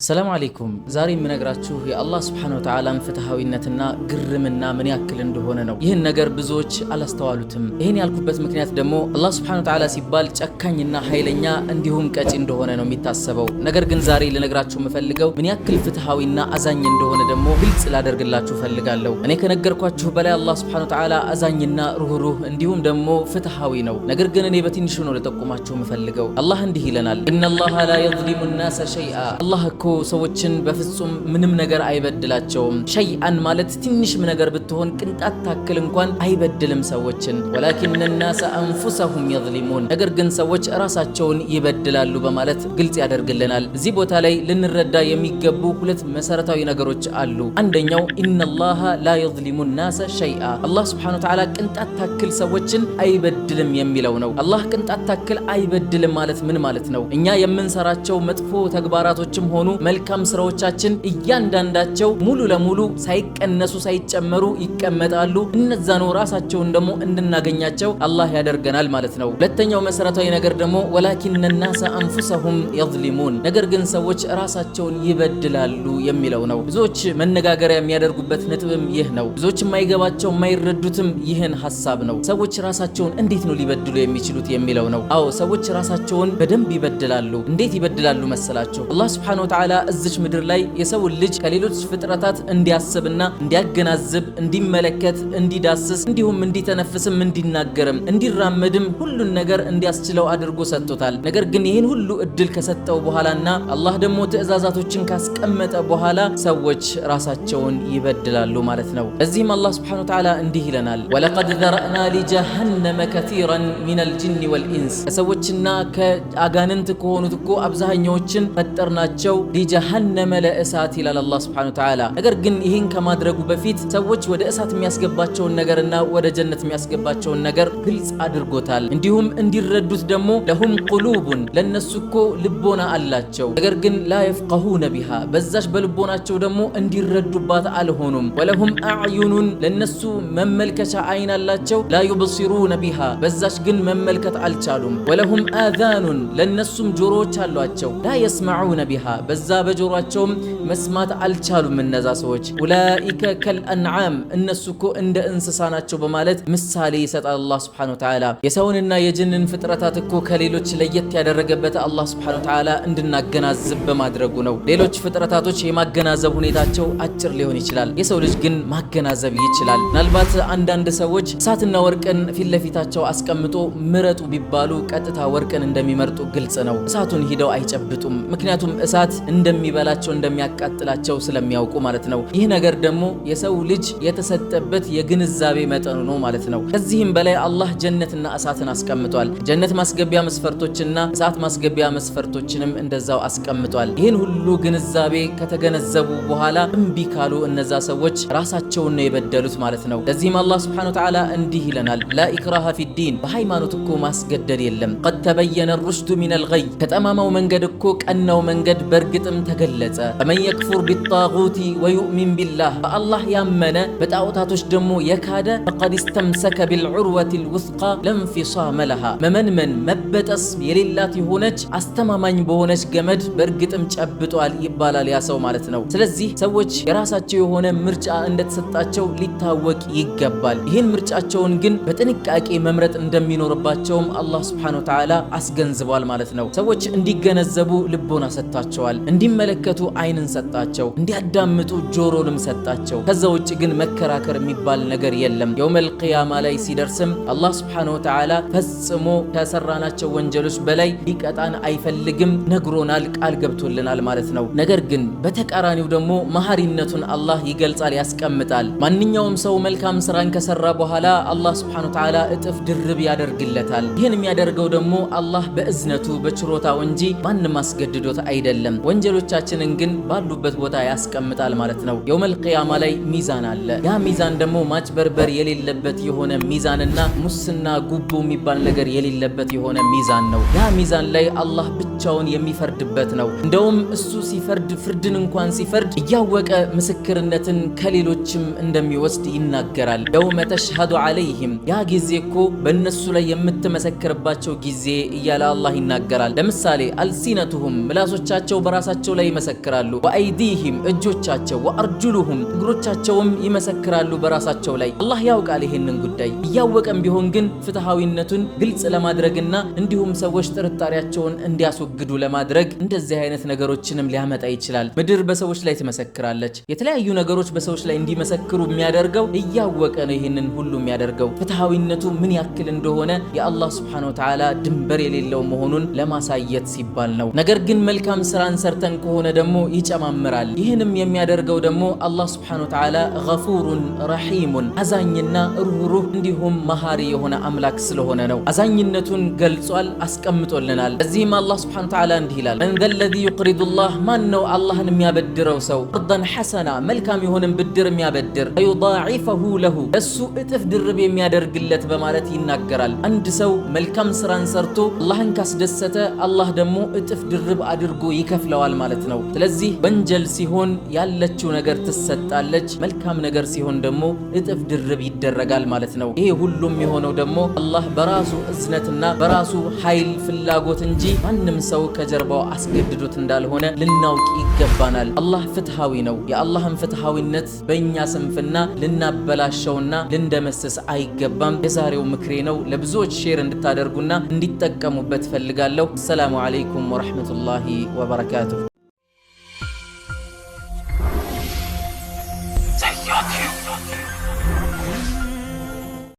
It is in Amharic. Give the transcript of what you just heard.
ሰላም አለይኩም። ዛሬ የምነግራችሁ የአላህ ሱብሓነሁ ወተዓላ ፍትሃዊነትና ግርምና ምን ያክል እንደሆነ ነው። ይህን ነገር ብዙዎች አላስተዋሉትም። ይህን ያልኩበት ምክንያት ደግሞ አላህ ሱብሓነሁ ወተዓላ ሲባል ጨካኝና ኃይለኛ እንዲሁም ቀጪ እንደሆነ ነው የሚታሰበው። ነገር ግን ዛሬ ልነግራችሁ የምፈልገው ምን ያክል ፍትሃዊና አዛኝ እንደሆነ ደግሞ ግልጽ ላደርግላችሁ ፈልጋለሁ። እኔ ከነገርኳችሁ በላይ አላህ ሱብሓነሁ ወተዓላ አዛኝና ሩህሩህ እንዲሁም ደግሞ ፍትሃዊ ነው። ነገር ግን እኔ በትንሹ ነው ልጠቁማችሁ የምፈልገው። አላህ እንዲህ ይለናል፣ ኢነላሃ ላ የዝሊሙ ናሰ ሸይአ። አላህ እኮ ሰዎችን በፍጹም ምንም ነገር አይበድላቸውም። ሸይአን ማለት ትንሽም ነገር ብትሆን ቅንጣት ታክል እንኳን አይበድልም ሰዎችን። ወላኪነ ናሰ አንፉሰሁም የዝሊሙን፣ ነገር ግን ሰዎች ራሳቸውን ይበድላሉ በማለት ግልጽ ያደርግልናል። እዚህ ቦታ ላይ ልንረዳ የሚገቡ ሁለት መሰረታዊ ነገሮች አሉ። አንደኛው ኢነላሃ ላ የዝሊሙ ናሰ ሸይአ፣ አላህ ሱብሓነሁ ወተዓላ ቅንጣት ታክል ሰዎችን አይበድልም የሚለው ነው። አላህ ቅንጣት ታክል አይበድልም ማለት ምን ማለት ነው? እኛ የምንሰራቸው መጥፎ ተግባራቶችም ሆኑ መልካም ስራዎቻችን እያንዳንዳቸው ሙሉ ለሙሉ ሳይቀነሱ ሳይጨመሩ ይቀመጣሉ። እነዛኑ ራሳቸውን ደግሞ እንድናገኛቸው አላህ ያደርገናል ማለት ነው። ሁለተኛው መሰረታዊ ነገር ደግሞ ወላኪነ ናሰ አንፉሰሁም የዝሊሙን፣ ነገር ግን ሰዎች ራሳቸውን ይበድላሉ የሚለው ነው። ብዙዎች መነጋገሪያ የሚያደርጉበት ነጥብም ይህ ነው። ብዙዎች የማይገባቸው የማይረዱትም ይህን ሐሳብ ነው። ሰዎች ራሳቸውን እንዴት ነው ሊበድሉ የሚችሉት የሚለው ነው። አዎ ሰዎች ራሳቸውን በደንብ ይበድላሉ። እንዴት ይበድላሉ መሰላቸው? አላህ ሱብሓነሁ ወተዓላ እዚች ምድር ላይ የሰው ልጅ ከሌሎች ፍጥረታት እንዲያስብና እንዲያገናዝብ፣ እንዲመለከት፣ እንዲዳስስ እንዲሁም እንዲተነፍስም እንዲናገርም እንዲራመድም ሁሉን ነገር እንዲያስችለው አድርጎ ሰጥቶታል። ነገር ግን ይህን ሁሉ እድል ከሰጠው በኋላና አላህ ደግሞ ትዕዛዛቶችን ካስቀመጠ በኋላ ሰዎች ራሳቸውን ይበድላሉ ማለት ነው። እዚህም አላህ ሱብሓነሁ ወተዓላ እንዲህ ይለናል፣ ወለቀድ ዘረእና ሊጀሃነመ ከሲረን ሚነል ጂኒ ወልኢንስ፣ ከሰዎችና ከአጋንንት ከሆኑት እኮ አብዛኛዎችን ፈጠርናቸው ሊጀሃነመ ለእሳት ይላል አላህ ሱብሓነሁ ወተዓላ። ነገር ግን ይህን ከማድረጉ በፊት ሰዎች ወደ እሳት የሚያስገባቸውን ነገርና ወደ ጀነት የሚያስገባቸውን ነገር ግልጽ አድርጎታል። እንዲሁም እንዲረዱት ደግሞ ለሁም ቁሉቡን፣ ለነሱ እኮ ልቦና አላቸው፣ ነገር ግን ላ የፍቀሁነ ቢሃ፣ በዛች በልቦናቸው ደግሞ እንዲረዱባት አልሆኑም። ወለሁም አዕዩኑን፣ ለነሱ መመልከቻ አይን አላቸው፣ ላ ዩብሲሩነ ቢሃ፣ በዛች ግን መመልከት አልቻሉም። ወለሁም አዛኑን፣ ለነሱም ጆሮዎች አሏቸው፣ ላ የስመዑነ ቢሃ፣ በዛ በጆሮአቸውም መስማት አልቻሉም እነዛ ሰዎች። ኡላኢከ ከልአንዓም፣ እነሱ እኮ እንደ እንስሳ ናቸው በማለት ምሳሌ ይሰጣል አላህ ሱብሓነሁ ወተዓላ። የሰውንና የጅንን ፍጥረታት እኮ ከሌሎች ለየት ያደረገበት አላህ ሱብሓነሁ ወተዓላ እንድናገናዝብ በማድረጉ ነው። ሌሎች ፍጥረታቶች የማገናዘብ ሁኔታቸው አጭር ሊሆን ይችላል፣ የሰው ልጅ ግን ማገናዘብ ይችላል። ምናልባት አንዳንድ ሰዎች እሳትና ወርቅን ፊት ለፊታቸው አስቀምጦ ምረጡ ቢባሉ ቀጥታ ወርቅን እንደሚመርጡ ግልጽ ነው። እሳቱን ሂደው አይጨብጡም፣ ምክንያቱም እሳት እንደሚበላቸው እንደሚያቃጥላቸው ስለሚያውቁ ማለት ነው። ይህ ነገር ደግሞ የሰው ልጅ የተሰጠበት የግንዛቤ መጠኑ ነው ማለት ነው። ከዚህም በላይ አላህ ጀነትና እሳትን አስቀምጧል። ጀነት ማስገቢያ መስፈርቶችና እሳት ማስገቢያ መስፈርቶችንም እንደዛው አስቀምጧል። ይህን ሁሉ ግንዛቤ ከተገነዘቡ በኋላ እምቢ ካሉ እነዛ ሰዎች ራሳቸውን ነው የበደሉት ማለት ነው። ለዚህም አላህ ሱብሓነሁ ወተዓላ እንዲህ ይለናል፣ ላ ኢክራሃ ፊዲን፣ በሃይማኖት እኮ ማስገደድ የለም። ቀድ ተበየነ ሩሽዱ ሚነል ገይ፣ ከጠማማው መንገድ እኮ ቀናው መንገድ በእርግጥም ተገለጸ። ፈመን የክፉር ቢጣጉቲ ወዩእሚን ቢላህ፣ በአላህ ያመነ በጣዖታቶች ደግሞ የካደ ፈቀድ ስተምሰከ ቢልዑርወቲል ውስቃ ለንፊሳመ ለሃ፣ መመንመን መበጠስ የሌላት የሆነች አስተማማኝ በሆነች ገመድ በእርግጥም ጨብጧል ይባላል ያ ሰው ማለት ነው። ስለዚህ ሰዎች የራሳቸው የሆነ ምርጫ እንደተሰጣቸው ሊታወቅ ይገባል። ይህን ምርጫቸውን ግን በጥንቃቄ መምረጥ እንደሚኖርባቸውም አላህ ሱብሓነሁ ወተዓላ አስገንዝቧል ማለት ነው። ሰዎች እንዲገነዘቡ ልቦና ሰጥቷቸዋል፣ እንዲመለከቱ አይንን ሰጣቸው፣ እንዲያዳምጡ ጆሮንም ሰጣቸው። ከዛ ውጭ ግን መከራከር የሚባል ነገር የለም። የውመል ቂያማ ላይ ሲደርስም አላህ ሱብሓነሁ ወተዓላ ፈጽሞ ከሰራናቸው ወንጀሎች በላይ ሊቀጣን አይፈልግም፣ ነግሮናል፣ ቃል ገብቶልናል ማለት ነው። ነገር ግን በተቃራኒው ደግሞ መሐሪነቱን አላህ ይገልጻል፣ ያስቀምጣል። ማንኛውም ሰው መልካም ስራን ከሰራ በኋላ አላህ ሱብሓነሁ ወተዓላ እጥፍ ድርብ ያደርግለታል። ይህን የሚያደርገው ደግሞ አላህ በእዝነቱ በችሮታው እንጂ ማንም አስገድዶት አይደለም። ወንጀሎቻችንን ግን ባሉበት ቦታ ያስቀምጣል ማለት ነው። የውመል ቂያማ ላይ ሚዛን አለ። ያ ሚዛን ደግሞ ማጭበርበር የሌለበት የሆነ ሚዛንና ሙስና ጉቦ የሚባል ነገር የሌለበት የሆነ ሚዛን ነው። ያ ሚዛን ላይ አላህ ብቻውን የሚፈርድበት ነው። እንደውም እሱ ሲፈርድ ፍርድን እንኳን ሲፈርድ እያወቀ ምስክርነትን ከሌሎችም እንደሚወስድ ይናገራል። የውመ ተሽሀዱ ዐለይሂም፣ ያ ጊዜ እኮ በእነሱ ላይ የምትመሰክርባቸው ጊዜ እያለ አላህ ይናገራል። ለምሳሌ አልሲነቱሁም፣ ምላሶቻቸው በራሳቸው በራሳቸው ላይ ይመሰክራሉ። ወአይዲሂም እጆቻቸው፣ ወአርጁሉሁም እግሮቻቸውም ይመሰክራሉ በራሳቸው ላይ። አላህ ያውቃል ይሄንን ጉዳይ። እያወቀም ቢሆን ግን ፍትሃዊነቱን ግልጽ ለማድረግና እንዲሁም ሰዎች ጥርጣሬያቸውን እንዲያስወግዱ ለማድረግ እንደዚህ አይነት ነገሮችንም ሊያመጣ ይችላል። ምድር በሰዎች ላይ ትመሰክራለች። የተለያዩ ነገሮች በሰዎች ላይ እንዲመሰክሩ የሚያደርገው እያወቀ ነው ይሄንን ሁሉ የሚያደርገው። ፍትሃዊነቱ ምን ያክል እንደሆነ የአላህ ሱብሓነሁ ወተዓላ ድንበር የሌለው መሆኑን ለማሳየት ሲባል ነው። ነገር ግን መልካም ስራን ሰርተን ከሆነ ደግሞ ይጨማምራል። ይህንም የሚያደርገው ደግሞ አላህ ሱብሓነሁ ወተዓላ ገፉሩን ረሒሙን አዛኝና ሩህሩህ እንዲሁም መሃሪ የሆነ አምላክ ስለሆነ ነው። አዛኝነቱን ገልጿል፣ አስቀምጦልናል። እዚህም አላህ ሱብሓነሁ ወተዓላ እንዲህ ይላል፣ መን ዘለዚ ዩቅሪዱላህ ማን ነው አላህን የሚያበድረው ሰው ቀርደን ሐሰና መልካም የሆነን ብድር የሚያበድር ፈዩዳዒፈሁ ለሁ እሱ እጥፍ ድርብ የሚያደርግለት በማለት ይናገራል። አንድ ሰው መልካም ስራን ሰርቶ አላህን ካስደሰተ አላህ ደግሞ እጥፍ ድርብ አድርጎ ይከፍለዋል ማለት ነው። ስለዚህ ወንጀል ሲሆን ያለችው ነገር ትሰጣለች፣ መልካም ነገር ሲሆን ደግሞ እጥፍ ድርብ ይደረጋል ማለት ነው። ይሄ ሁሉም የሆነው ደግሞ አላህ በራሱ እዝነትና በራሱ ኃይል ፍላጎት እንጂ ማንም ሰው ከጀርባው አስገድዶት እንዳልሆነ ልናውቅ ይገባናል። አላህ ፍትሃዊ ነው። የአላህን ፍትሃዊነት በእኛ ስንፍና ልናበላሸውና ልንደመስስ አይገባም። የዛሬው ምክሬ ነው። ለብዙዎች ሼር እንድታደርጉና እንዲጠቀሙበት ፈልጋለሁ። ሰላሙ አለይኩም ወራህመቱላሂ ወበረካቱሁ።